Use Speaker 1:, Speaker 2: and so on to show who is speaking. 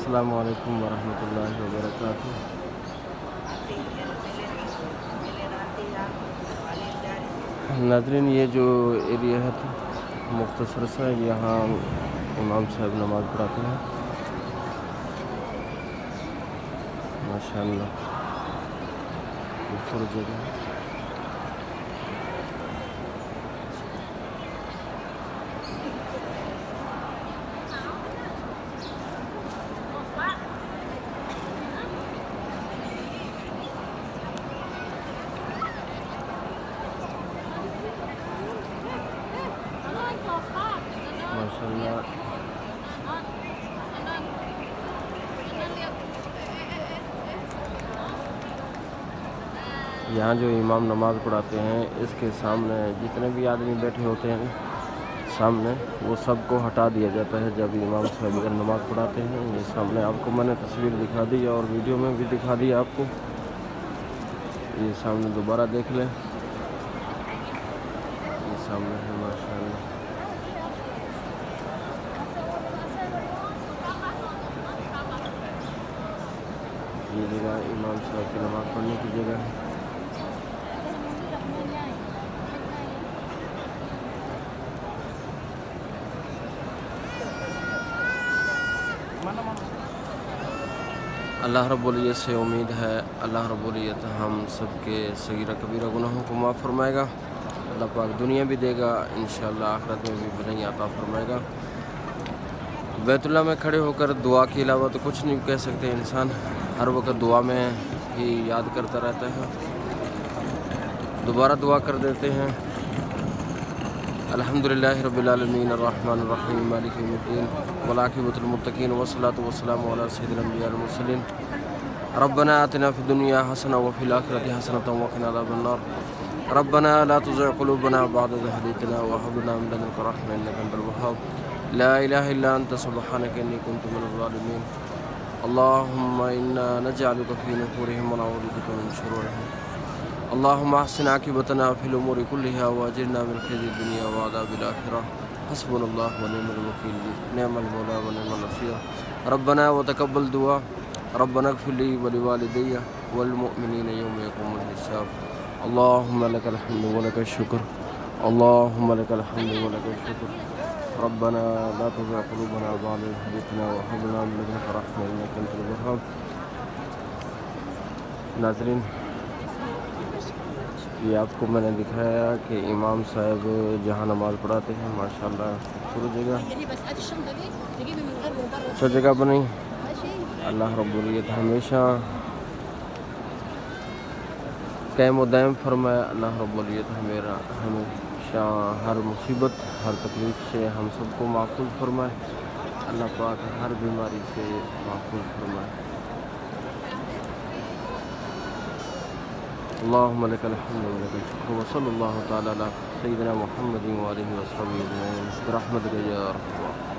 Speaker 1: السلام علیکم ورحمۃ اللہ وبرکاتہ۔ ناظرین، یہ جو ایریا ہے مختصر سا، یہاں امام صاحب نماز پڑھاتے ہیں ماشاءاللہ، خوبصورت جگہ ہے۔ ماشاءاللہ، یہاں جو امام نماز پڑھاتے ہیں اس کے سامنے جتنے بھی آدمی بیٹھے ہوتے ہیں سامنے، وہ سب کو ہٹا دیا جاتا ہے جب امام صاحب اگر نماز پڑھاتے ہیں۔ یہ سامنے آپ کو میں نے تصویر دکھا دی اور ویڈیو میں بھی دکھا دی آپ کو، یہ سامنے دوبارہ دیکھ لیں، یہ سامنے ہے ماشاءاللہ۔ یہ جگہ امام صاحب کی نماز پڑھنے کی جگہ ہے۔ اللہ رب العزت سے امید ہے اللہ رب العزت ہم سب کے صغیرہ کبیرہ گناہوں کو معاف فرمائے گا۔ اللہ پاک دنیا بھی دے گا، انشاءاللہ آخرت میں بھی بھلائی عطا فرمائے گا۔ بیت اللہ میں کھڑے ہو کر دعا کے علاوہ تو کچھ نہیں کہہ سکتے انسان، ہر وقت دعا میں ہی یاد کرتا رہتا ہے۔ دوبارہ دعا کر دیتے ہیں۔ الحمدللہ رب العالمین الرحمن الرحیم مالک یوم الدین والعاقبۃ للمتقین والصلاۃ والسلام علی سید الانبیاء والمرسلین۔ ربنا آتنا فی الدنیا حسنہ وفی الآخرۃ حسنۃ وقنا عذاب النار۔ ربنا لا تزغ قلوبنا بعد إذ هديتنا وهب لنا من لدنك رحمة إنك أنت الوهاب۔ لا إله إلا أنت سبحانك إني كنت من الظالمين۔ اللهم إنا نجعلك في نحورهم ونعوذ بك من شرورهم۔ اللهم احسن عاقبتنا في الأمور كلها وأجرنا من خزي الدنيا وعذاب الآخرة۔ حسبنا الله ونعم الوكيل، نعم المولى ونعم النصير۔ ربنا وتقبل دعاء، ربنا اغفر لي ولوالدي والمؤمنين يوم يقوم الحساب۔ اللهم لك الحمد ولك الشكر، اللهم لك الحمد ولك الشكر۔ ربنا لا تزغ قلوبنا بعد إذ هديتنا وهب لنا من لدنك رحمة إنك أنت الوهاب۔ ناظرین، یہ آپ کو میں نے دکھایا کہ امام صاحب جہاں نماز پڑھاتے ہیں ماشاءاللہ، خوبصورت جگہ، اچھا جگہ بنی۔ اللہ رب العزت ہمیشہ قائم و دائم فرمائے، اللہ رب العزت ہمیشہ ہر مصیبت ہر تکلیف سے ہم سب کو محفوظ فرمائے، اللہ پاک ہر بیماری سے محفوظ فرمائے۔ اللہم لک الحمد ولک الشکر، وصلی اللہ تعالی علی سیدنا محمد وآلہ وصحبہ اجمعین برحمتک یا ارحم الراحمین۔